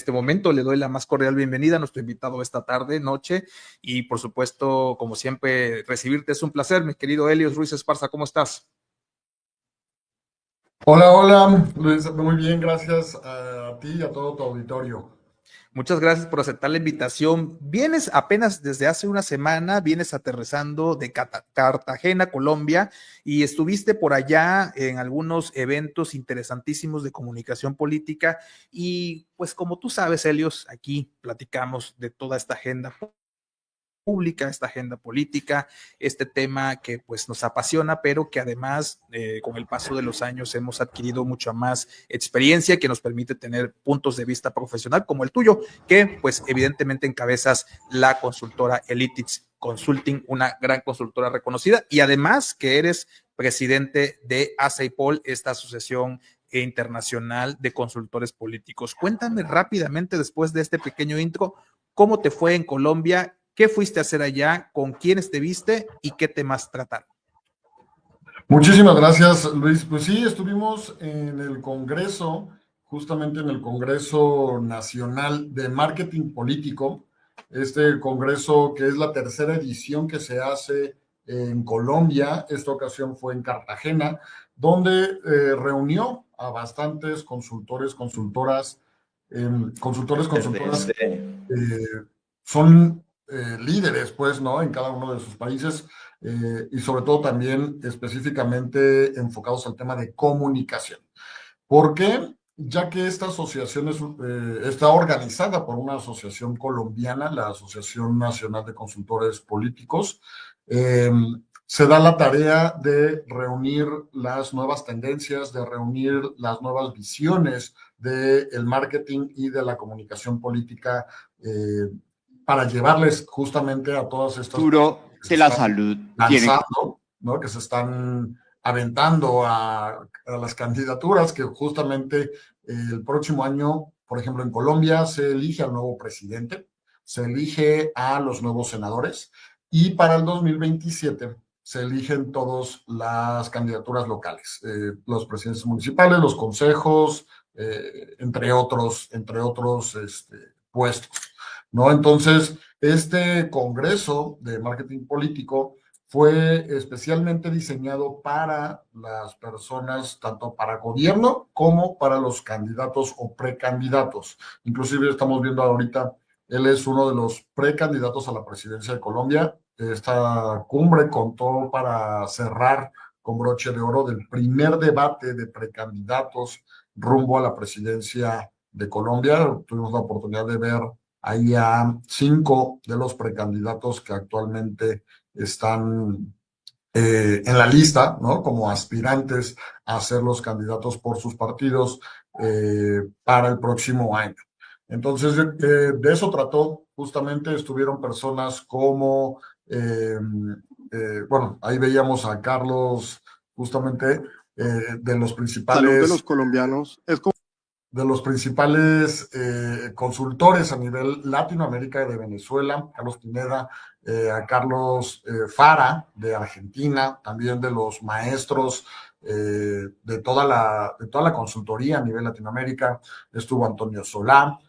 este momento le doy la más cordial bienvenida a nuestro invitado esta tarde, noche, y por supuesto, como siempre, recibirte es un placer, mi querido Helios Ruiz Esparza, ¿cómo estás? Hola, hola, Luis, muy bien, gracias a ti y a todo tu auditorio. Muchas gracias por aceptar la invitación. Vienes apenas desde hace una semana, vienes aterrizando de Cartagena, Colombia, y estuviste por allá en algunos eventos interesantísimos de comunicación política. Y pues como tú sabes, Helios, aquí platicamos de toda esta agenda pública, esta agenda política, este tema que pues nos apasiona, pero que además con el paso de los años hemos adquirido mucha más experiencia que nos permite tener puntos de vista profesional como el tuyo, que pues evidentemente encabezas la consultora Elitix Consulting, una gran consultora reconocida, y además que eres presidente de ASAIPOL, esta asociación internacional de consultores políticos. Cuéntame rápidamente, después de este pequeño intro, ¿cómo te fue en Colombia? ¿Qué fuiste a hacer allá? ¿Con quiénes te viste? ¿Y qué temas trataron? Muchísimas gracias, Luis. Pues sí, estuvimos en el Congreso, justamente en el Congreso Nacional de Marketing Político, este congreso que es la tercera edición que se hace en Colombia. Esta ocasión fue en Cartagena, donde reunió a bastantes consultores, consultoras, consultoras son líderes, pues, ¿no? En cada uno de sus países y sobre todo también específicamente enfocados al tema de comunicación. ¿Por qué? Ya que esta asociación está organizada por una asociación colombiana, la Asociación Nacional de Consultores Políticos, eh, se da la tarea de reunir las nuevas tendencias, de reunir las nuevas visiones del marketing y de la comunicación política para llevarles justamente a todas estas Futuro que se de la están salud tiene. lanzando, ¿no? Que se están aventando a las candidaturas, que justamente el próximo año, por ejemplo, en Colombia se elige al nuevo presidente, se elige a los nuevos senadores y para el 2027 se eligen todas las candidaturas locales, los presidentes municipales, los consejos, entre otros puestos, ¿no? Entonces, este Congreso de Marketing Político fue especialmente diseñado para las personas, tanto para gobierno como para los candidatos o precandidatos. Inclusive estamos viendo ahorita, él es uno de los precandidatos a la presidencia de Colombia. Esta cumbre contó para cerrar con broche de oro del primer debate de precandidatos rumbo a la presidencia de Colombia. Tuvimos la oportunidad de ver ahí a 5 de los precandidatos que actualmente están en la lista, ¿no? Como aspirantes a ser los candidatos por sus partidos para el próximo año. Entonces, de eso trató, justamente estuvieron personas como, bueno, ahí veíamos a Carlos, justamente, de los Salud de principales los colombianos es como consultores a nivel Latinoamérica y de Venezuela, Carlos Pineda, a Carlos Fara de Argentina, también de los maestros de toda la consultoría a nivel Latinoamérica, estuvo Antonio Solá,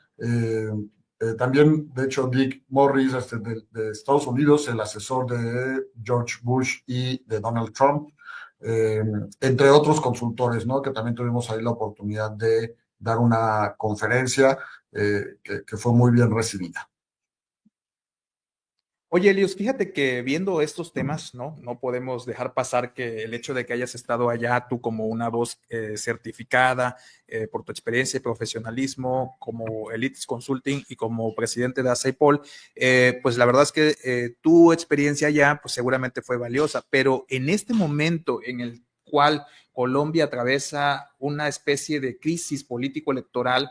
también, de hecho, Dick Morris de Estados Unidos, el asesor de George Bush y de Donald Trump, entre otros consultores, ¿no? Que también tuvimos ahí la oportunidad de dar una conferencia que fue muy bien recibida. Oye, Elios, fíjate que viendo estos temas, no podemos dejar pasar que el hecho de que hayas estado allá, tú como una voz certificada por tu experiencia y profesionalismo como Elites Consulting y como presidente de ASAIPOL, pues la verdad es que tu experiencia allá pues seguramente fue valiosa, pero en este momento en el cual Colombia atraviesa una especie de crisis político-electoral,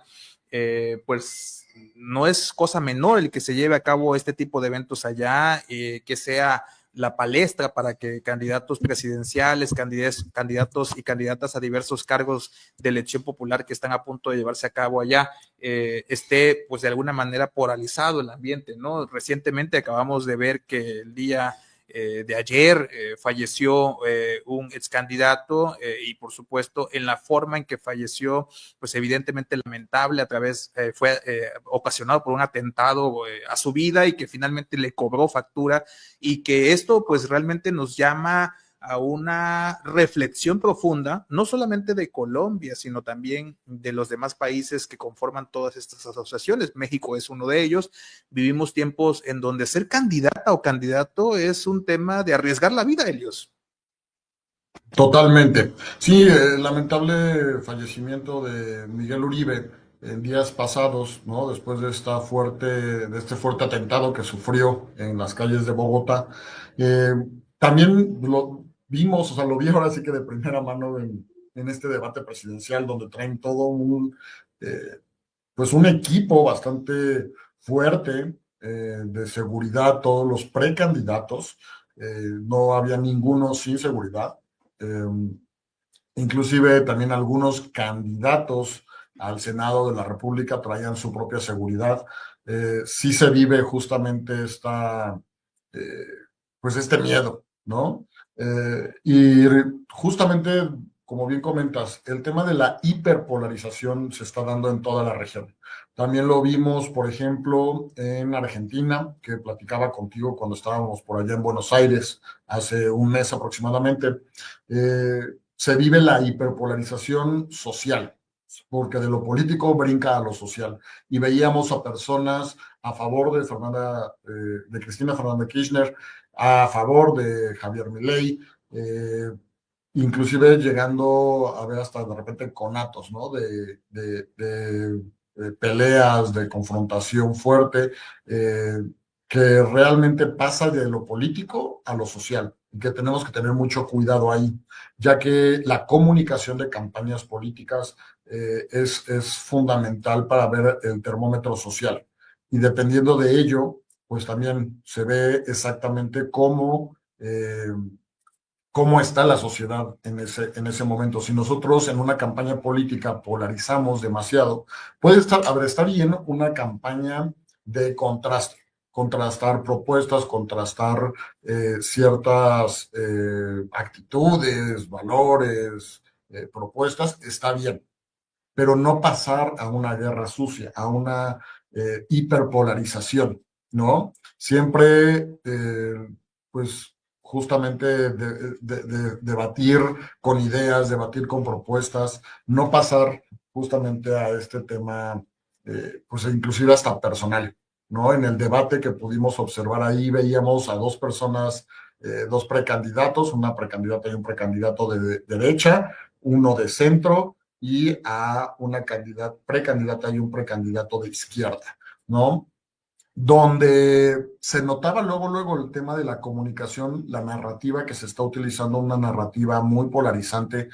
pues no es cosa menor el que se lleve a cabo este tipo de eventos allá, que sea la palestra para que candidatos presidenciales, candidatos y candidatas a diversos cargos de elección popular que están a punto de llevarse a cabo allá, esté pues de alguna manera polarizado el ambiente, ¿no? Recientemente acabamos de ver que el día de ayer falleció un ex candidato y por supuesto en la forma en que falleció, pues evidentemente lamentable, fue ocasionado por un atentado a su vida y que finalmente le cobró factura, y que esto pues realmente nos llama a una reflexión profunda, no solamente de Colombia, sino también de los demás países que conforman todas estas asociaciones. México es uno de ellos. Vivimos tiempos en donde ser candidata o candidato es un tema de arriesgar la vida, Elios. Totalmente. Sí, el lamentable fallecimiento de Miguel Uribe en días pasados, ¿no? Después de este fuerte atentado que sufrió en las calles de Bogotá. Eh, También lo vimos, o sea, lo vi ahora sí que de primera mano en este debate presidencial, donde traen todo eh, pues un equipo bastante fuerte de seguridad, todos los precandidatos. No había ninguno sin seguridad. Eh, Inclusive también algunos candidatos al Senado de la República traían su propia seguridad. Sí se vive justamente eh, pues este miedo, ¿no? Y justamente, como bien comentas, el tema de la hiperpolarización se está dando en toda la región. También lo vimos, por ejemplo, en Argentina, que platicaba contigo cuando estábamos por allá en Buenos Aires hace un mes aproximadamente. Se vive la hiperpolarización social, porque de lo político brinca a lo social. Y veíamos a personas a favor de Cristina Fernández Kirchner, a favor de Javier Milei, inclusive llegando a ver hasta de repente conatos, ¿no? De peleas, de confrontación fuerte, eh, que realmente pasa de lo político a lo social, y que tenemos que tener mucho cuidado ahí, ya que la comunicación de campañas políticas es fundamental para ver el termómetro social. Y dependiendo de ello, pues también se ve exactamente cómo está la sociedad en ese momento. Si nosotros en una campaña política polarizamos demasiado, estar bien una campaña de contrastar propuestas, contrastar ciertas actitudes, valores, propuestas, está bien, pero no pasar a una guerra sucia, a una hiperpolarización, ¿no? Siempre, pues, justamente debatir con ideas, debatir con propuestas, no pasar justamente a este tema, pues, inclusive hasta personal, ¿no? En el debate que pudimos observar ahí, veíamos a dos personas, dos precandidatos, una precandidata y un precandidato de derecha, uno de centro, y a una precandidata y un precandidato de izquierda, ¿no? Donde se notaba luego el tema de la comunicación, la narrativa que se está utilizando, una narrativa muy polarizante,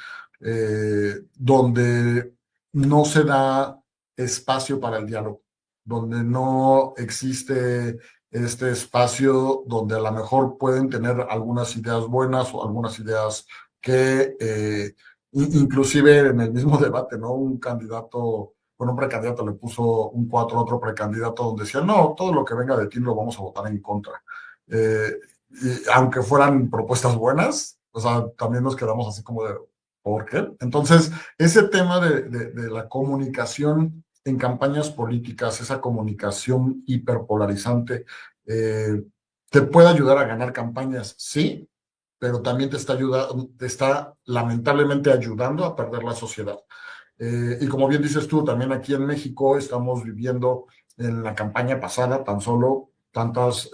donde no se da espacio para el diálogo, donde no existe este espacio donde a lo mejor pueden tener algunas ideas buenas o algunas ideas que inclusive en el mismo debate, ¿no? Un candidato, bueno, un precandidato le puso un 4 a otro precandidato donde decía, no, todo lo que venga de ti lo vamos a votar en contra. Y aunque fueran propuestas buenas, o sea, también nos quedamos así como de, ¿por qué? Entonces, ese tema de la comunicación en campañas políticas, esa comunicación hiperpolarizante, eh, te puede ayudar a ganar campañas, sí, pero también te está lamentablemente ayudando a perder la sociedad. Y como bien dices tú, también aquí en México estamos viviendo en la campaña pasada tan solo tantos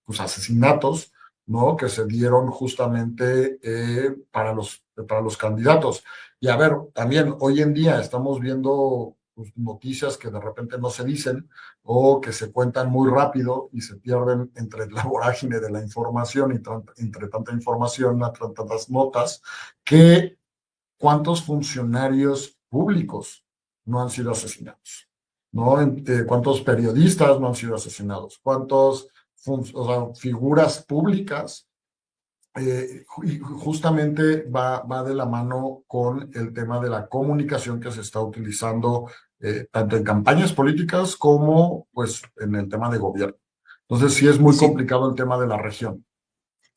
pues asesinatos, ¿no? Que se dieron justamente para los candidatos. Y a ver, también hoy en día estamos viendo pues, noticias que de repente no se dicen o que se cuentan muy rápido y se pierden entre la vorágine de la información y entre tanta información, entre tantas notas, que cuántos funcionarios públicos no han sido asesinados, ¿no? Cuántos periodistas no han sido asesinados, o sea, figuras públicas, y justamente va de la mano con el tema de la comunicación que se está utilizando tanto en campañas políticas como pues en el tema de gobierno. Entonces sí es muy Sí, complicado el tema de la región.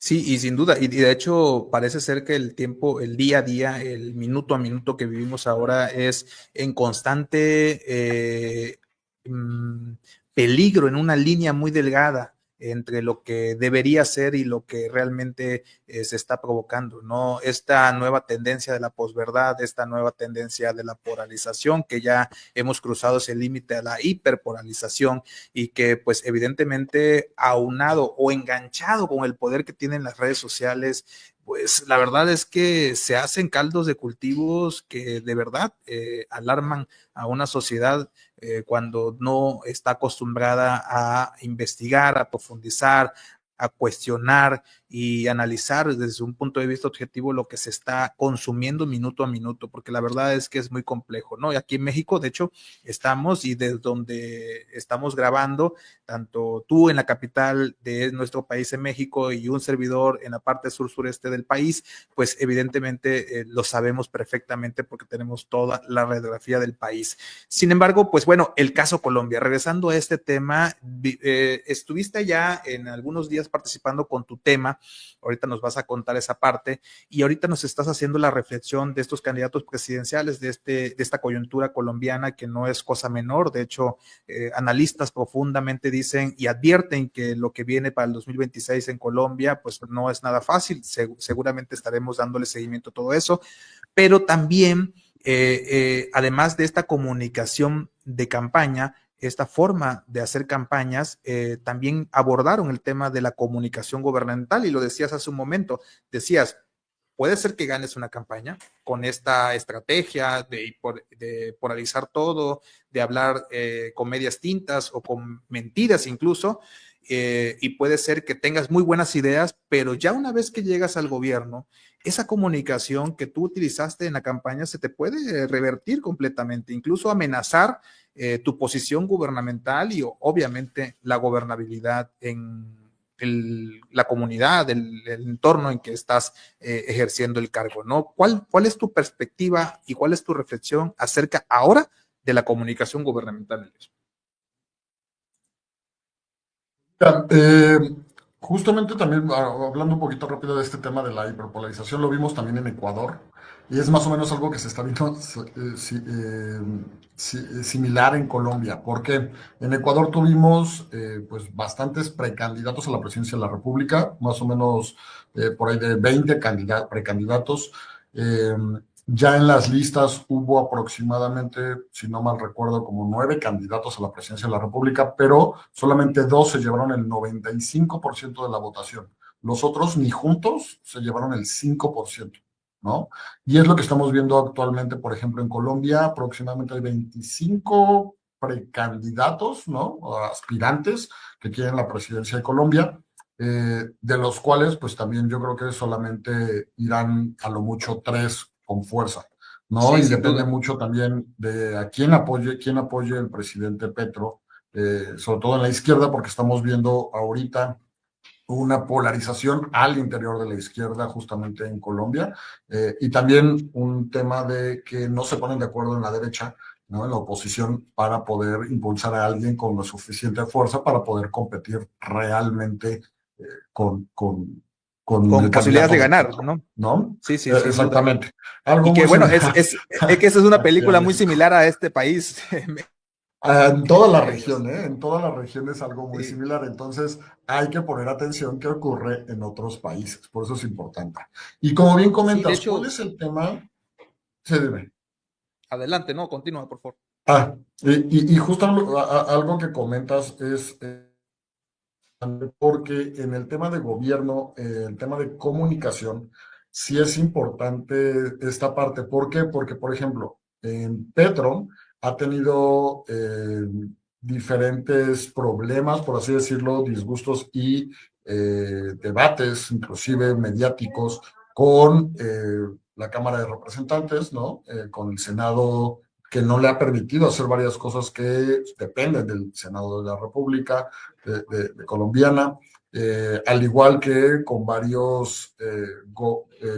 Sí, y sin duda, y de hecho parece ser que el tiempo, el día a día, el minuto a minuto que vivimos ahora es en constante mm, peligro, en una línea muy delgada entre lo que debería ser y lo que realmente se está provocando, ¿no? Esta nueva tendencia de la posverdad, esta nueva tendencia de la polarización, que ya hemos cruzado ese límite a la hiperpolarización y que pues evidentemente aunado o enganchado con el poder que tienen las redes sociales, pues la verdad es que se hacen caldos de cultivos que de verdad alarman a una sociedad cuando no está acostumbrada a investigar, a profundizar, a cuestionar y analizar desde un punto de vista objetivo lo que se está consumiendo minuto a minuto, porque la verdad es que es muy complejo, ¿no? Y aquí en México, de hecho, estamos y desde donde estamos grabando, tanto tú en la capital de nuestro país en México y un servidor en la parte sur-sureste del país, pues evidentemente lo sabemos perfectamente porque tenemos toda la radiografía del país. Sin embargo, pues bueno, el caso Colombia, regresando a este tema, estuviste ya en algunos días participando con tu tema, ahorita nos vas a contar esa parte, y ahorita nos estás haciendo la reflexión de estos candidatos presidenciales, de esta coyuntura colombiana que no es cosa menor, de hecho, analistas profundamente dicen y advierten que lo que viene para el 2026 en Colombia, pues no es nada fácil, seguramente estaremos dándole seguimiento a todo eso, pero también además de esta comunicación de campaña, esta forma de hacer campañas, también abordaron el tema de la comunicación gubernamental y lo decías hace un momento, decías, puede ser que ganes una campaña con esta estrategia de polarizar todo, de hablar con medias tintas o con mentiras incluso, y puede ser que tengas muy buenas ideas, pero ya una vez que llegas al gobierno, esa comunicación que tú utilizaste en la campaña se te puede revertir completamente, incluso amenazar tu posición gubernamental y obviamente la gobernabilidad en la comunidad, el entorno en que estás ejerciendo el cargo, ¿no? ¿Cuál es tu perspectiva y cuál es tu reflexión acerca ahora de la comunicación gubernamental? Ya, justamente también hablando un poquito rápido de este tema de la hiperpolarización, lo vimos también en Ecuador y es más o menos algo que se está viendo similar en Colombia, porque en Ecuador tuvimos pues bastantes precandidatos a la presidencia de la República, más o menos por ahí de 20 precandidatos. eh, ya en las listas hubo aproximadamente, si no mal recuerdo, como 9 candidatos a la presidencia de la República, pero solamente 2 se llevaron el 95% de la votación. Los otros ni juntos se llevaron el 5%, ¿no? Y es lo que estamos viendo actualmente, por ejemplo, en Colombia, aproximadamente hay 25 precandidatos, ¿no? O aspirantes que quieren la presidencia de Colombia. De los cuales, pues también yo creo que solamente irán a lo mucho 3 con fuerza, ¿no? Sí, Y sin depende duda. mucho también de a quién apoye el presidente Petro, sobre todo en la izquierda, porque estamos viendo ahorita una polarización al interior de la izquierda, justamente en Colombia, y también un tema de que no se ponen de acuerdo en la derecha, ¿no? En la oposición, para poder impulsar a alguien con la suficiente fuerza para poder competir realmente con, con, con el Con posibilidades de candidato de ganar, Petro, ¿no? ¿no? Sí, sí, sin duda. Exactamente. Algo Y que muy bueno, similar es que esa es una aquí a película muy México. similar a este país. En toda la región, ¿eh? En toda la región es algo muy Sí, similar, entonces hay que poner atención qué ocurre en otros países, por eso es importante. Y como bien sí, de comentas, ¿cuál hecho, es el tema? Sí, dime. adelante, no, continúa, por favor. Y justo algo que comentas es porque en el tema de gobierno, el tema de comunicación, sí es importante esta parte. ¿Por qué? Porque, por ejemplo, en Petro ha tenido diferentes problemas, por así decirlo, disgustos y debates, inclusive mediáticos, con la Cámara de Representantes, ¿no? Con el Senado, que no le ha permitido hacer varias cosas que dependen del Senado de la República colombiana, al igual que con varios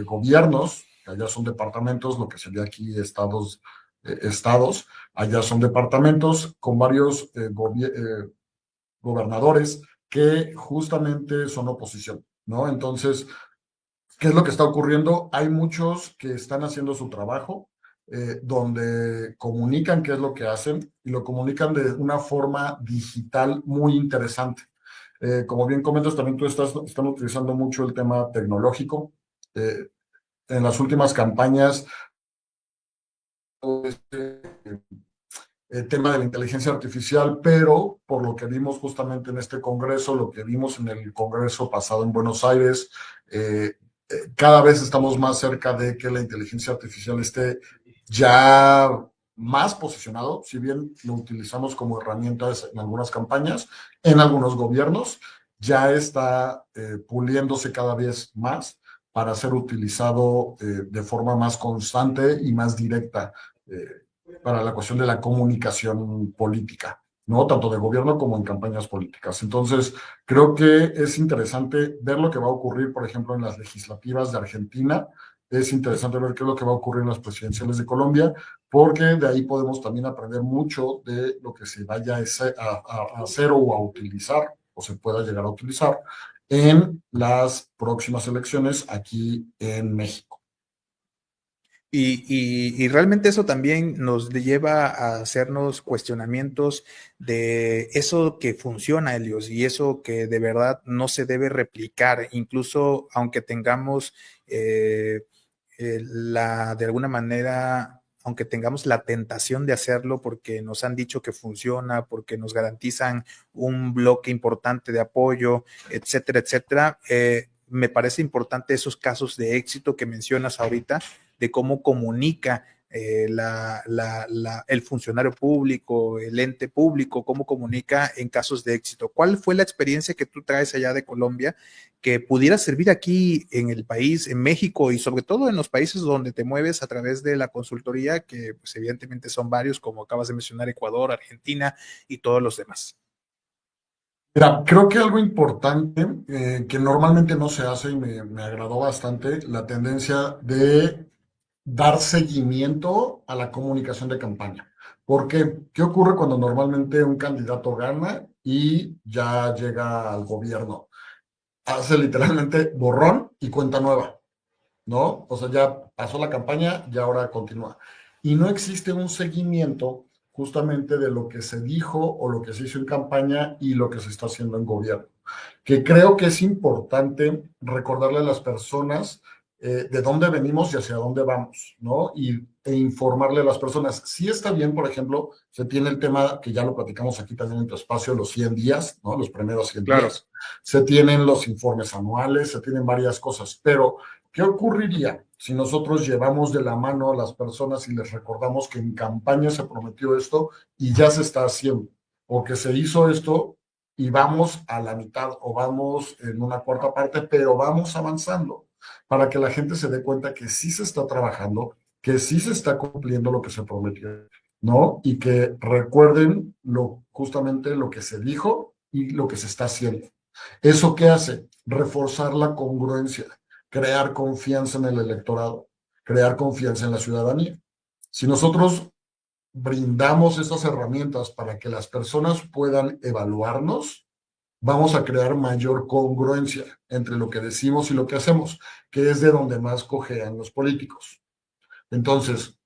gobiernos, que allá son departamentos, lo que sería aquí estados, allá son departamentos, con varios gobernadores que justamente son oposición. ¿no? Entonces, ¿qué es lo que está ocurriendo? Hay muchos que están haciendo su trabajo, donde comunican qué es lo que hacen y lo comunican de una forma digital muy interesante. Como bien comentas, también están utilizando mucho el tema tecnológico. Eh, en las últimas campañas, este, el tema de la inteligencia artificial, pero por lo que vimos justamente en este congreso, lo que vimos en el congreso pasado en Buenos Aires, cada vez estamos más cerca de que la inteligencia artificial esté ya más posicionado, si bien lo utilizamos como herramientas en algunas campañas, en algunos gobiernos, ya está puliéndose cada vez más para ser utilizado de forma más constante y más directa para la cuestión de la comunicación política, ¿no? Tanto de gobierno como en campañas políticas. Entonces, creo que es interesante ver lo que va a ocurrir, por ejemplo, en las legislativas de Argentina. Es interesante ver qué es lo que va a ocurrir en las presidenciales de Colombia, porque de ahí podemos también aprender mucho de lo que se vaya a hacer o a utilizar, o se pueda llegar a utilizar en las próximas elecciones aquí en México. Y realmente eso también nos lleva a hacernos cuestionamientos de eso que funciona, Helios, y eso que de verdad no se debe replicar, incluso aunque tengamos de alguna manera, aunque tengamos la tentación de hacerlo porque nos han dicho que funciona, porque nos garantizan un bloque importante de apoyo, etcétera, etcétera. Me parece importante esos casos de éxito que mencionas ahorita, de cómo comunica el funcionario público, el ente público, cómo comunica en casos de éxito. ¿Cuál fue la experiencia que tú traes allá de Colombia que pudiera servir aquí en el país, en México y sobre todo en los países donde te mueves a través de la consultoría, que pues, evidentemente son varios, como acabas de mencionar, Ecuador, Argentina y todos los demás? Mira, creo que algo importante que normalmente no se hace y me agradó bastante, la tendencia de dar seguimiento a la comunicación de campaña. ¿Por qué? ¿Qué ocurre cuando normalmente un candidato gana y ya llega al gobierno? Hace literalmente borrón y cuenta nueva, ¿no? O sea, ya pasó la campaña y ahora continúa. Y no existe un seguimiento justamente de lo que se dijo o lo que se hizo en campaña y lo que se está haciendo en gobierno. Que creo que es importante recordarle a las personas de dónde venimos y hacia dónde vamos, ¿no? E informarle a las personas. Sí está bien, por ejemplo, se tiene el tema que ya lo platicamos aquí también en tu espacio, los 100 días, ¿no? Los primeros 100 Claro. días. Se tienen los informes anuales, se tienen varias cosas, pero ¿qué ocurriría si nosotros llevamos de la mano a las personas y les recordamos que en campaña se prometió esto y ya se está haciendo? O que se hizo esto y vamos a la mitad o vamos en una cuarta parte, pero vamos avanzando para que la gente se dé cuenta que sí se está trabajando, que sí se está cumpliendo lo que se prometió, ¿no? Y que recuerden justamente lo que se dijo y lo que se está haciendo. ¿Eso qué hace? Reforzar la congruencia, crear confianza en el electorado, crear confianza en la ciudadanía. Si nosotros brindamos estas herramientas para que las personas puedan evaluarnos, vamos a crear mayor congruencia entre lo que decimos y lo que hacemos, que es de donde más cojean los políticos. Entonces,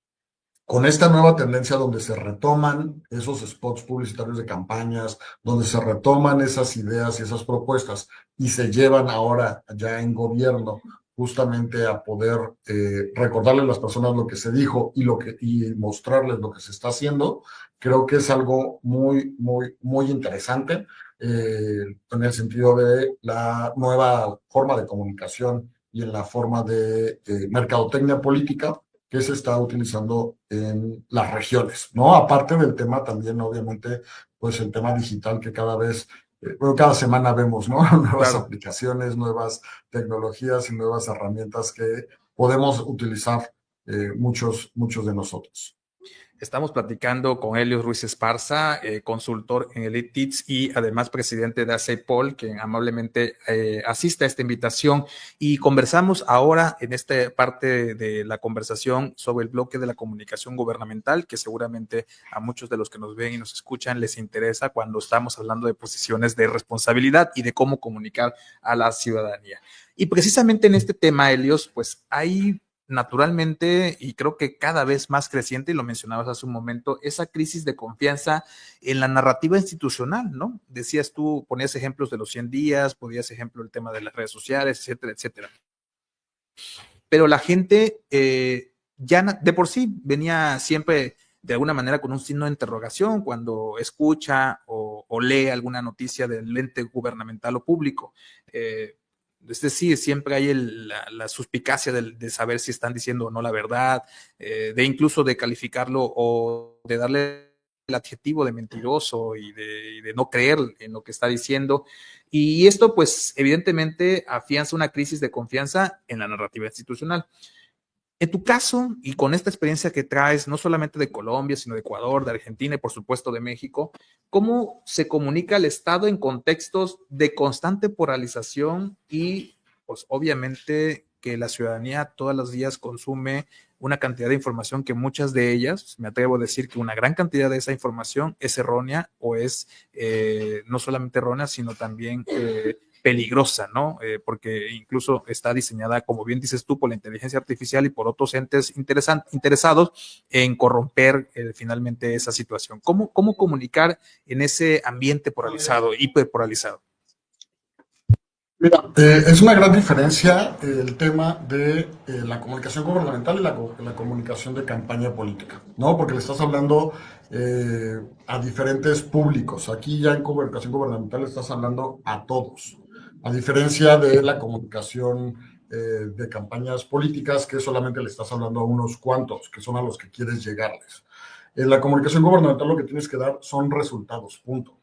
con esta nueva tendencia donde se retoman esos spots publicitarios de campañas, donde se retoman esas ideas y esas propuestas y se llevan ahora ya en gobierno justamente a poder recordarle a las personas lo que se dijo y mostrarles lo que se está haciendo, creo que es algo muy, muy, muy interesante en el sentido de la nueva forma de comunicación y en la forma de mercadotecnia política que se está utilizando en las regiones, ¿no? Aparte del tema también, obviamente, pues el tema digital que cada vez, bueno, cada semana vemos, ¿no? Nuevas Claro. aplicaciones, nuevas tecnologías y nuevas herramientas que podemos utilizar muchos de nosotros. Estamos platicando con Helios Ruiz Esparza, consultor en Elite Teats y además presidente de ACEPOL, que amablemente asiste a esta invitación. Y conversamos ahora en esta parte de la conversación sobre el bloque de la comunicación gubernamental, que seguramente a muchos de los que nos ven y nos escuchan les interesa cuando estamos hablando de posiciones de responsabilidad y de cómo comunicar a la ciudadanía. Y precisamente en este tema, Helios, pues hay naturalmente, y creo que cada vez más creciente, y lo mencionabas hace un momento, esa crisis de confianza en la narrativa institucional, ¿no? Decías tú, ponías ejemplos de los 100 días, ponías ejemplo el tema de las redes sociales, etcétera, etcétera. Pero la gente ya de por sí venía siempre de alguna manera con un signo de interrogación cuando escucha o lee alguna noticia del ente gubernamental o público. Es decir, siempre hay la suspicacia de saber si están diciendo o no la verdad, de incluso de calificarlo o de darle el adjetivo de mentiroso y de no creer en lo que está diciendo. Y esto, pues, evidentemente afianza una crisis de confianza en la narrativa institucional. En tu caso, y con esta experiencia que traes, no solamente de Colombia, sino de Ecuador, de Argentina y por supuesto de México, ¿cómo se comunica el Estado en contextos de constante polarización y, pues obviamente, que la ciudadanía todos los días consume una cantidad de información que muchas de ellas, me atrevo a decir que una gran cantidad de esa información es errónea o es no solamente errónea, sino también peligrosa, ¿no? Porque incluso está diseñada, como bien dices tú, por la inteligencia artificial y por otros entes interesados en corromper finalmente esa situación. ¿Cómo comunicar en ese ambiente polarizado, hiperpolarizado? Mira, es una gran diferencia el tema de la comunicación gubernamental y la comunicación de campaña política, ¿no? Porque le estás hablando a diferentes públicos. Aquí ya en comunicación gubernamental le estás hablando a todos, a diferencia de la comunicación de campañas políticas, que solamente le estás hablando a unos cuantos, que son a los que quieres llegarles. En la comunicación gubernamental lo que tienes que dar son resultados, punto.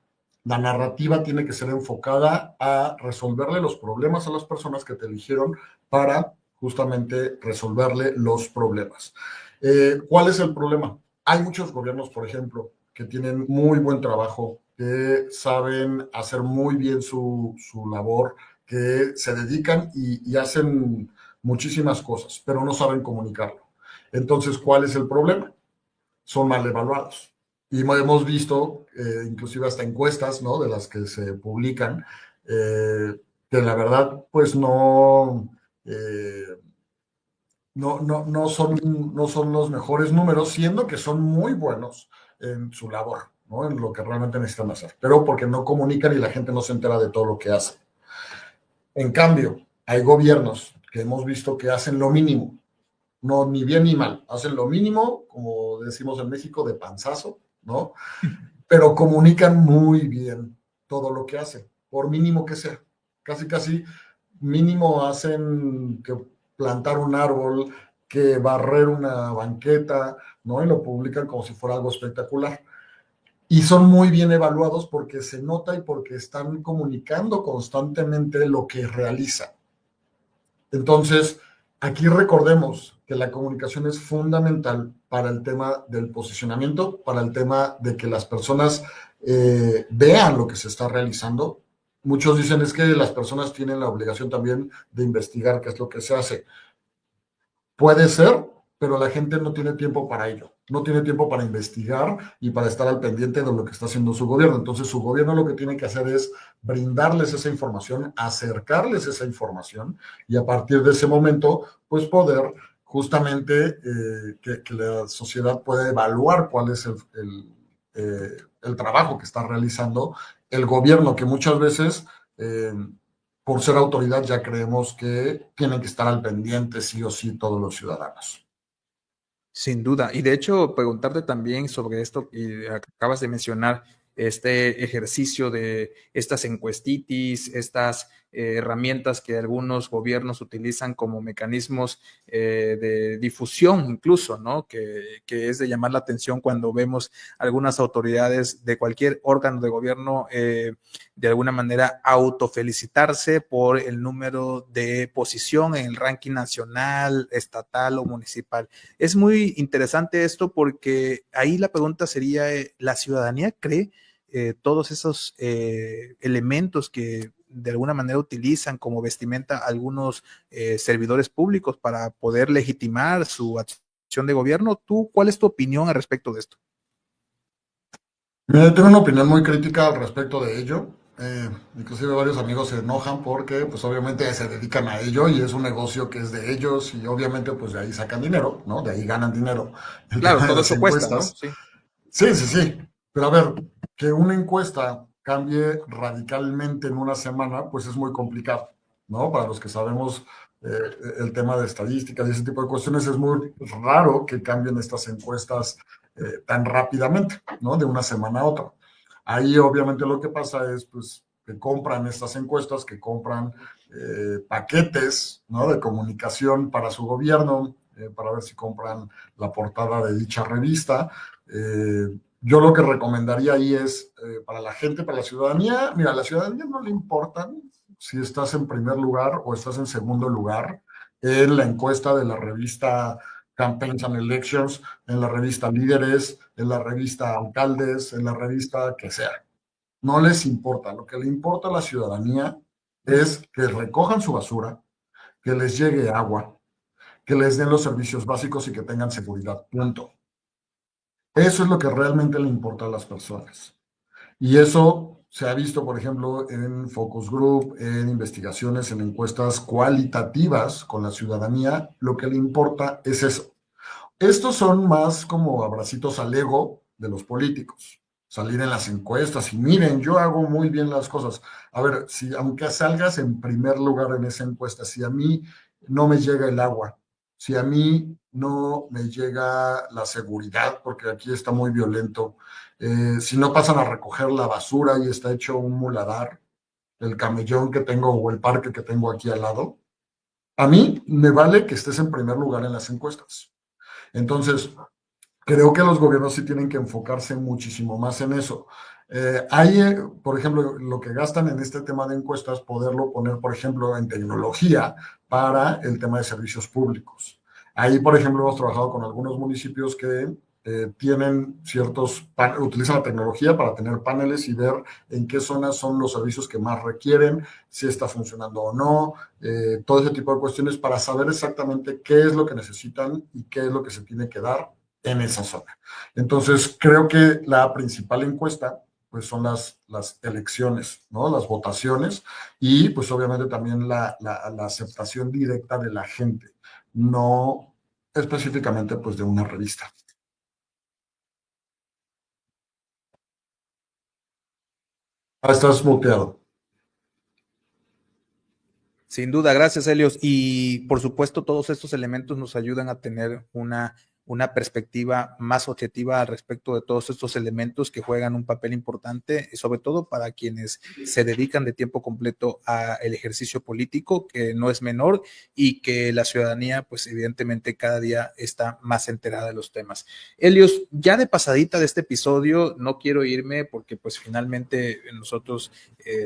La narrativa tiene que ser enfocada a resolverle los problemas a las personas que te eligieron para justamente resolverle los problemas. ¿Cuál es el problema? Hay muchos gobiernos, por ejemplo, que tienen muy buen trabajo, que saben hacer muy bien su labor, que se dedican y hacen muchísimas cosas, pero no saben comunicarlo. Entonces, ¿cuál es el problema? Son mal evaluados. Y hemos visto, inclusive hasta encuestas, ¿no? De las que se publican, que la verdad, pues no son los mejores números, siendo que son muy buenos en su labor, ¿no? En lo que realmente necesitan hacer, pero porque no comunican y la gente no se entera de todo lo que hacen. En cambio, hay gobiernos que hemos visto que hacen lo mínimo, no ni bien ni mal, hacen lo mínimo, como decimos en México, de panzazo, ¿no? Pero comunican muy bien todo lo que hacen, por mínimo que sea. Casi, casi mínimo hacen que plantar un árbol, que barrer una banqueta, ¿no? Y lo publican como si fuera algo espectacular. Y son muy bien evaluados porque se nota y porque están comunicando constantemente lo que realizan. Entonces, aquí recordemos que la comunicación es fundamental para el tema del posicionamiento, para el tema de que las personas vean lo que se está realizando. Muchos dicen es que las personas tienen la obligación también de investigar qué es lo que se hace. Puede ser, pero la gente no tiene tiempo para ello. No tiene tiempo para investigar y para estar al pendiente de lo que está haciendo su gobierno. Entonces, su gobierno lo que tiene que hacer es brindarles esa información, acercarles esa información y a partir de ese momento, pues poder justamente que la sociedad pueda evaluar cuál es el trabajo que está realizando el gobierno, que muchas veces por ser autoridad ya creemos que tienen que estar al pendiente sí o sí todos los ciudadanos. Sin duda. Y de hecho, preguntarte también sobre esto que acabas de mencionar, este ejercicio de estas encuestitis, estas herramientas que algunos gobiernos utilizan como mecanismos de difusión incluso, ¿no? Que es de llamar la atención cuando vemos algunas autoridades de cualquier órgano de gobierno de alguna manera autofelicitarse por el número de posición en el ranking nacional, estatal o municipal. Es muy interesante esto porque ahí la pregunta sería, ¿la ciudadanía cree todos esos elementos que de alguna manera utilizan como vestimenta algunos servidores públicos para poder legitimar su acción de gobierno? ¿Tú cuál es tu opinión al respecto de esto? Mira, tengo una opinión muy crítica al respecto de ello. Inclusive varios amigos se enojan porque pues obviamente se dedican a ello y es un negocio que es de ellos y obviamente pues de ahí sacan dinero, ¿no? De ahí ganan dinero. El Claro, tema de todo las eso cuesta, ¿no? encuestas. Sí. Sí, sí, sí. Pero a ver, que una encuesta cambie radicalmente en una semana, pues es muy complicado, ¿no? Para los que sabemos el tema de estadísticas y ese tipo de cuestiones, es muy raro que cambien estas encuestas tan rápidamente, ¿no? De una semana a otra. Ahí obviamente lo que pasa es, pues, que compran estas encuestas, que compran paquetes, ¿no? De comunicación para su gobierno, para ver si compran la portada de dicha revista. Yo lo que recomendaría ahí es para la gente, para la ciudadanía, mira, a la ciudadanía no le importan si estás en primer lugar o estás en segundo lugar en la encuesta de la revista Campaigns and Elections, en la revista Líderes, en la revista Alcaldes, en la revista que sea. No les importa. Lo que le importa a la ciudadanía es que recojan su basura, que les llegue agua, que les den los servicios básicos y que tengan seguridad. Punto. Eso es lo que realmente le importa a las personas. Y eso se ha visto, por ejemplo, en focus group, en investigaciones, en encuestas cualitativas con la ciudadanía. Lo que le importa es eso. Estos son más como abracitos al ego de los políticos. Salir en las encuestas y miren, yo hago muy bien las cosas. A ver, si aunque salgas en primer lugar en esa encuesta, si a mí no me llega el agua, si a mí no me llega la seguridad, porque aquí está muy violento, si no pasan a recoger la basura y está hecho un muladar, el camellón que tengo o el parque que tengo aquí al lado, a mí me vale que estés en primer lugar en las encuestas. Entonces, creo que los gobiernos sí tienen que enfocarse muchísimo más en eso. Por ejemplo, lo que gastan en este tema de encuestas, poderlo poner, por ejemplo, en tecnología para el tema de servicios públicos. Ahí, por ejemplo, hemos trabajado con algunos municipios que tienen utilizan la tecnología para tener paneles y ver en qué zonas son los servicios que más requieren, si está funcionando o no, todo ese tipo de cuestiones para saber exactamente qué es lo que necesitan y qué es lo que se tiene que dar en esa zona. Entonces, creo que la principal encuesta, pues son las elecciones, ¿no? Las votaciones y pues obviamente también la aceptación directa de la gente, no específicamente pues de una revista. Estás muteado. Sin duda, gracias, Helios. Y por supuesto, todos estos elementos nos ayudan a tener una perspectiva más objetiva al respecto de todos estos elementos que juegan un papel importante, sobre todo para quienes se dedican de tiempo completo al ejercicio político, que no es menor y que la ciudadanía, pues evidentemente cada día está más enterada de los temas. Helios, ya de pasadita de este episodio, no quiero irme porque pues finalmente nosotros,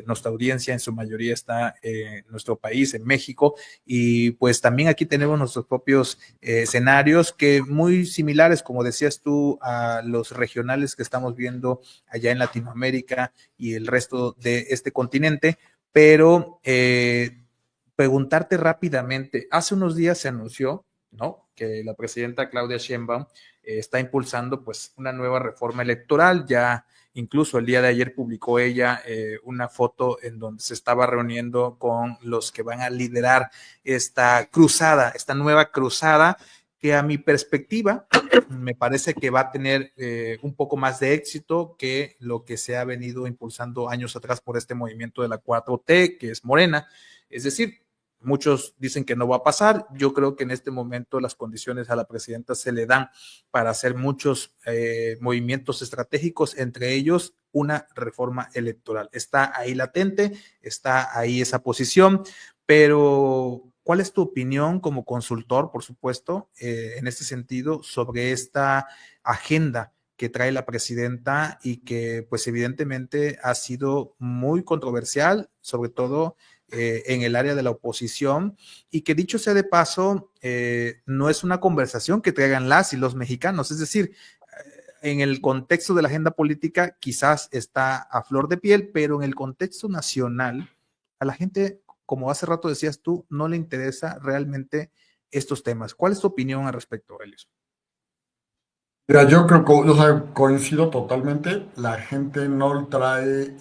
nuestra audiencia en su mayoría está en nuestro país, en México, y pues también aquí tenemos nuestros propios escenarios que muy similares, como decías tú, a los regionales que estamos viendo allá en Latinoamérica y el resto de este continente, pero preguntarte rápidamente, hace unos días se anunció, ¿no?, que la presidenta Claudia Sheinbaum está impulsando pues una nueva reforma electoral. Ya incluso el día de ayer publicó ella una foto en donde se estaba reuniendo con los que van a liderar esta cruzada, esta nueva cruzada, que a mi perspectiva me parece que va a tener un poco más de éxito que lo que se ha venido impulsando años atrás por este movimiento de la 4T, que es Morena. Es decir, muchos dicen que no va a pasar. Yo creo que en este momento las condiciones a la presidenta se le dan para hacer muchos movimientos estratégicos, entre ellos una reforma electoral. Está ahí latente, está ahí esa posición, pero ¿cuál es tu opinión como consultor, por supuesto, en este sentido, sobre esta agenda que trae la presidenta y que pues evidentemente ha sido muy controversial, sobre todo en el área de la oposición, y que dicho sea de paso, no es una conversación que traigan las y los mexicanos, es decir, en el contexto de la agenda política quizás está a flor de piel, pero en el contexto nacional, a la gente, como hace rato decías tú, no le interesa realmente estos temas. ¿Cuál es tu opinión al respecto, Elios? Mira, yo creo que, o sea, coincido totalmente. La gente no trae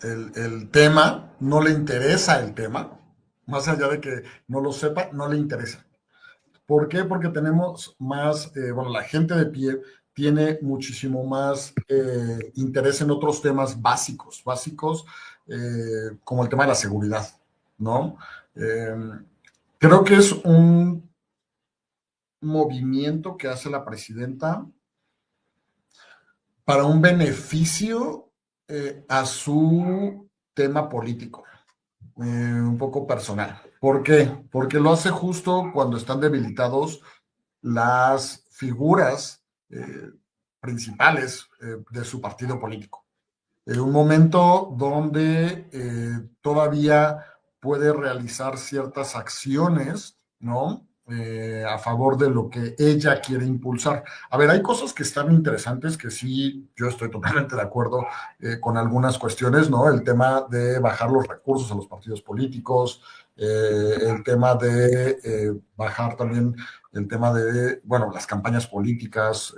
el tema, no le interesa el tema, más allá de que no lo sepa, no le interesa. ¿Por qué? Porque tenemos más, bueno, la gente de pie tiene muchísimo más interés en otros temas básicos, como el tema de la seguridad, ¿no? Eh, Creo que es un movimiento que hace la presidenta para un beneficio a su tema político, un poco personal. ¿Por qué? Porque lo hace justo cuando están debilitados las figuras principales de su partido político. En un momento donde todavía puede realizar ciertas acciones, ¿no? A favor de lo que ella quiere impulsar. A ver, hay cosas que están interesantes que sí, yo estoy totalmente de acuerdo con algunas cuestiones, ¿no? El tema de bajar los recursos a los partidos políticos, el tema de bajar también el tema de, bueno, las campañas políticas,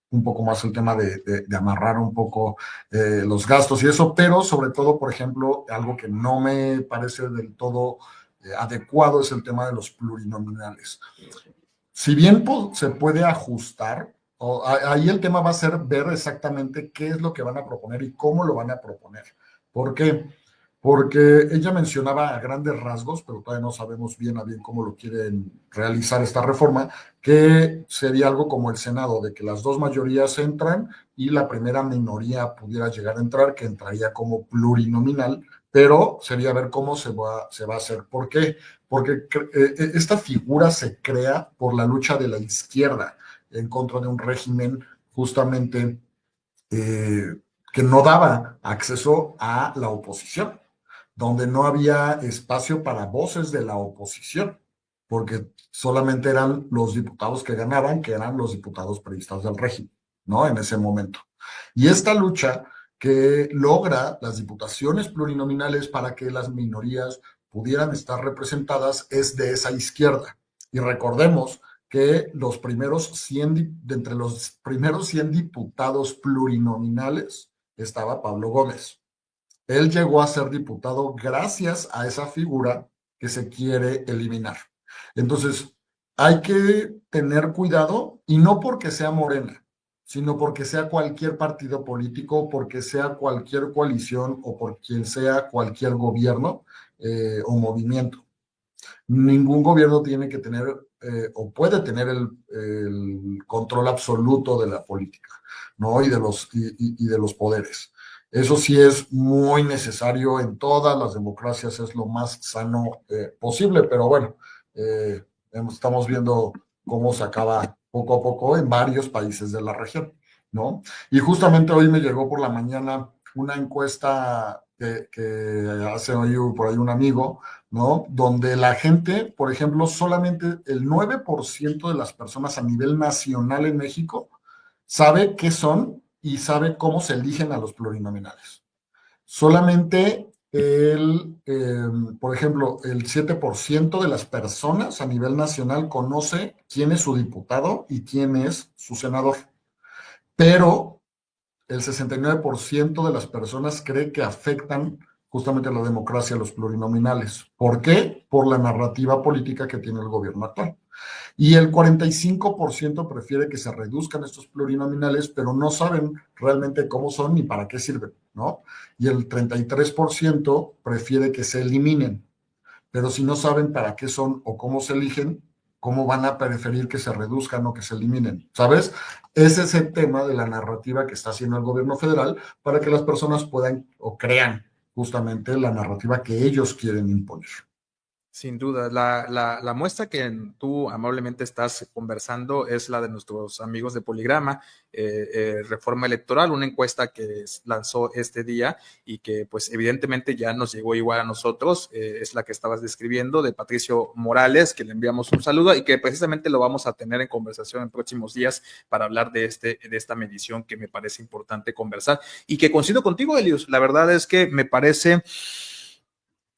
un poco más el tema de amarrar un poco los gastos y eso, pero sobre todo, por ejemplo, algo que no me parece del todo adecuado es el tema de los plurinominales. Si bien se puede ajustar, ahí el tema va a ser ver exactamente qué es lo que van a proponer y cómo lo van a proponer. ¿Por qué? Porque ella mencionaba a grandes rasgos, pero todavía no sabemos bien a bien cómo lo quieren realizar esta reforma, que sería algo como el Senado, de que las dos mayorías entran y la primera minoría pudiera llegar a entrar, que entraría como plurinominal, pero sería ver cómo se va a hacer. ¿Por qué? Porque esta figura se crea por la lucha de la izquierda en contra de un régimen justamente eh, que no daba acceso a la oposición, donde no había espacio para voces de la oposición, porque solamente eran los diputados que ganaban, que eran los diputados priistas del régimen, ¿no? En ese momento. Y esta lucha que logra las diputaciones plurinominales para que las minorías pudieran estar representadas es de esa izquierda. Y recordemos que los primeros 100, de entre los primeros 100 diputados plurinominales estaba Pablo Gómez. Él llegó a ser diputado gracias a esa figura que se quiere eliminar. Entonces, hay que tener cuidado y no porque sea Morena, sino porque sea cualquier partido político, porque sea cualquier coalición o por quien sea cualquier gobierno o movimiento. Ningún gobierno tiene que tener o puede tener el control absoluto de la política, ¿no? Y de los poderes. Eso sí es muy necesario en todas las democracias, es lo más sano posible, pero bueno, eh, estamos viendo cómo se acaba poco a poco en varios países de la región, ¿no? Y justamente hoy me llegó por la mañana una encuesta que hace hoy por ahí un amigo, ¿no? Donde la gente, por ejemplo, solamente el 9% de las personas a nivel nacional en México sabe qué son y sabe cómo se eligen a los plurinominales. Solamente por ejemplo, el 7% de las personas a nivel nacional conoce quién es su diputado y quién es su senador. Pero el 69% de las personas cree que afectan justamente a la democracia, a los plurinominales. ¿Por qué? Por la narrativa política que tiene el gobierno actual. Y el 45% prefiere que se reduzcan estos plurinominales, pero no saben realmente cómo son ni para qué sirven, ¿no? Y el 33% prefiere que se eliminen, pero si no saben para qué son o cómo se eligen, ¿Cómo van a preferir que se reduzcan o que se eliminen? ¿Sabes? Ese es el tema de la narrativa que está haciendo el gobierno federal para que las personas puedan o crean justamente la narrativa que ellos quieren imponer. Sin duda, la muestra que tú amablemente estás conversando es la de nuestros amigos de Poligrama, Reforma Electoral, una encuesta que lanzó este día y que pues evidentemente ya nos llegó igual a nosotros, es la que estabas describiendo de Patricio Morales, que le enviamos un saludo y que precisamente lo vamos a tener en conversación en próximos días para hablar de esta medición que me parece importante conversar y que coincido contigo, Elius. La verdad es que me parece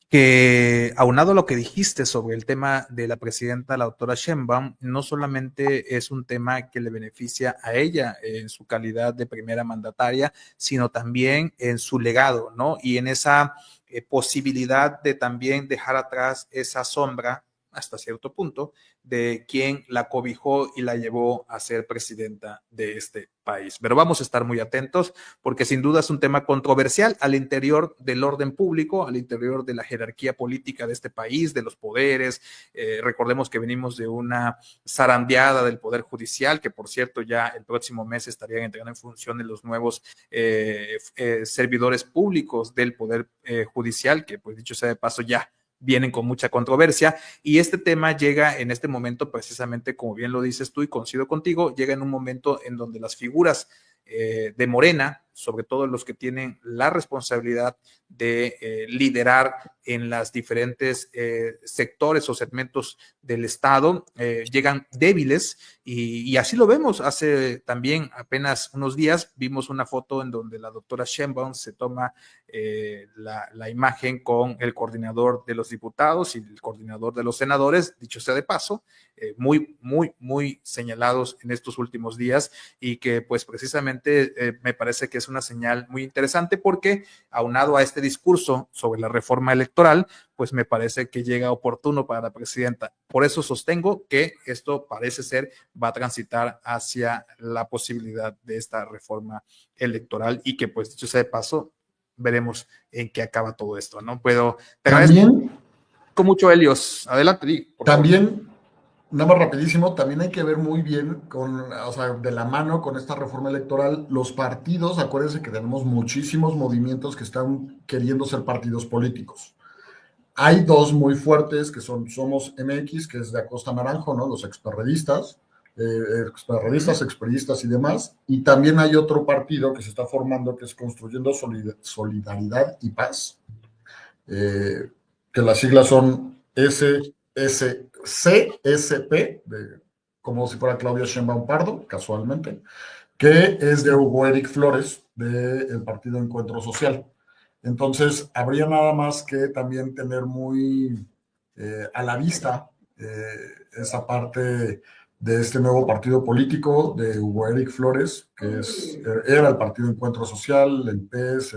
que aunado a lo que dijiste sobre el tema de la presidenta, la doctora Sheinbaum, no solamente es un tema que le beneficia a ella en su calidad de primera mandataria, sino también en su legado, ¿no? Y en esa posibilidad de también dejar atrás esa sombra hasta cierto punto, de quien la cobijó y la llevó a ser presidenta de este país. Pero vamos a estar muy atentos porque sin duda es un tema controversial al interior del orden público, al interior de la jerarquía política de este país, de los poderes. Recordemos que venimos de una zarandeada del Poder Judicial, que por cierto ya el próximo mes estarían entrando en función de los nuevos servidores públicos del Poder Judicial, que pues dicho sea de paso ya vienen con mucha controversia y este tema llega en este momento precisamente, como bien lo dices tú y coincido contigo, llega en un momento en donde las figuras de Morena, sobre todo los que tienen la responsabilidad de liderar en las diferentes sectores o segmentos del Estado, llegan débiles y así lo vemos. Hace también apenas unos días vimos una foto en donde la doctora Sheinbaum se toma la imagen con el coordinador de los diputados y el coordinador de los senadores, dicho sea de paso, muy señalados en estos últimos días y que pues precisamente me parece que es una señal muy interesante porque aunado a este discurso sobre la reforma electoral, pues me parece que llega oportuno para la presidenta. Por eso sostengo que esto parece ser va a transitar hacia la posibilidad de esta reforma electoral y que pues dicho sea de paso, veremos en qué acaba todo esto, ¿no? Pero te agradezco También, mucho, Helios. Adelante, por favor. también, nada más rapidísimo, también hay que ver muy bien con, o sea, de la mano con esta reforma electoral, los partidos, acuérdense que tenemos muchísimos movimientos que están queriendo ser partidos políticos. Hay dos muy fuertes que son Somos MX, que es de Acosta Naranjo, ¿no? Los experredistas, experistas y demás. Y también hay otro partido que se está formando que es Construyendo Solidaridad y Paz, eh, que las siglas son CSP, como si fuera Claudia Sheinbaum Pardo, casualmente, que es de Hugo Eric Flores, del Partido Encuentro Social. Entonces, habría nada más que también tener muy a la vista esa parte de este nuevo partido político de Hugo Eric Flores, que era el Partido Encuentro Social, el PS,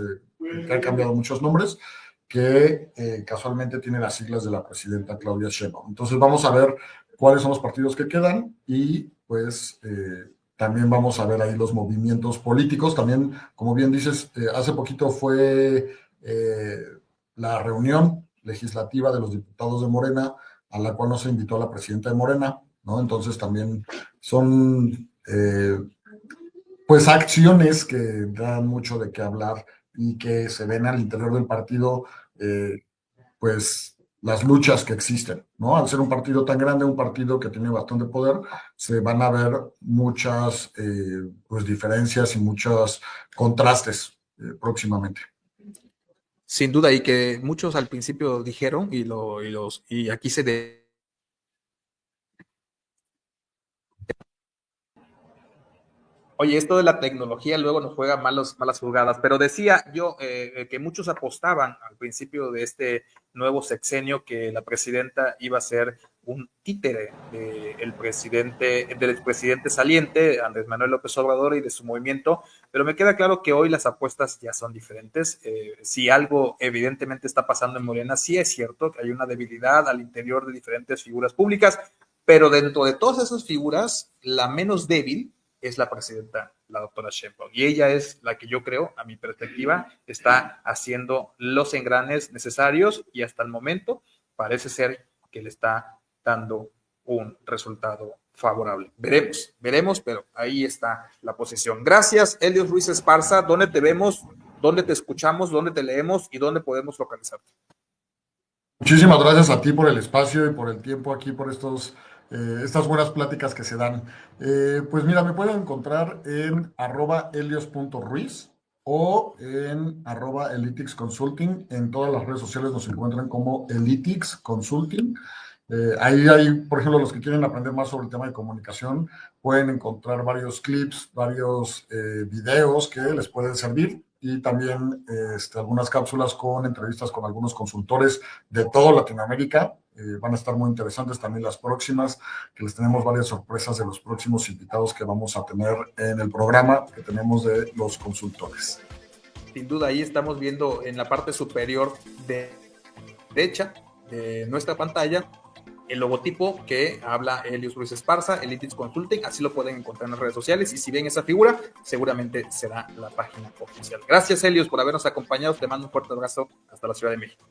que ha cambiado muchos nombres, que casualmente tiene las siglas de la presidenta Claudia Sheinbaum. Entonces, vamos a ver cuáles son los partidos que quedan y pues también vamos a ver ahí los movimientos políticos. También, como bien dices, hace poquito fue la reunión legislativa de los diputados de Morena, a la cual nos invitó a la presidenta de Morena, ¿no? Entonces también son pues acciones que dan mucho de qué hablar y que se ven al interior del partido, pues las luchas que existen, ¿no? Al ser un partido tan grande, un partido que tiene bastante poder, se van a ver muchas pues diferencias y muchos contrastes próximamente. Sin duda, y que muchos al principio dijeron, y aquí se Oye, esto de la tecnología luego nos juega malas jugadas, pero decía yo que muchos apostaban al principio de este nuevo sexenio que la presidenta iba a ser un títere del expresidente saliente, Andrés Manuel López Obrador, y de su movimiento, pero me queda claro que hoy las apuestas ya son diferentes. Si algo evidentemente está pasando en Morena, sí es cierto que hay una debilidad al interior de diferentes figuras públicas, pero dentro de todas esas figuras, la menos débil es la presidenta, la doctora Sheinbaum. Y ella es la que yo creo, a mi perspectiva, está haciendo los engranes necesarios y hasta el momento parece ser que le está dando un resultado favorable. Veremos, pero ahí está la posición. Gracias, Helios Ruiz Esparza. ¿Dónde te vemos? ¿Dónde te escuchamos? ¿Dónde te leemos? ¿Y dónde podemos localizarte? Muchísimas gracias a ti por el espacio y por el tiempo aquí, por estas buenas pláticas que se dan. Pues mira, me pueden encontrar en @helios.ruiz o en @elitix consulting. En todas las redes sociales nos encuentran como Elitix Consulting. Ahí hay, por ejemplo, los que quieren aprender más sobre el tema de comunicación, pueden encontrar varios clips, varios videos que les pueden servir y también algunas cápsulas con entrevistas con algunos consultores de toda Latinoamérica. Van a estar muy interesantes también las próximas, que les tenemos varias sorpresas de los próximos invitados que vamos a tener en el programa que tenemos de los consultores. Sin duda, ahí estamos viendo en la parte superior derecha de nuestra pantalla el logotipo que habla Helios Ruiz Esparza, Elitix Consulting, así lo pueden encontrar en las redes sociales, y si ven esa figura, seguramente será la página oficial. Gracias, Helios, por habernos acompañado, te mando un fuerte abrazo hasta la Ciudad de México.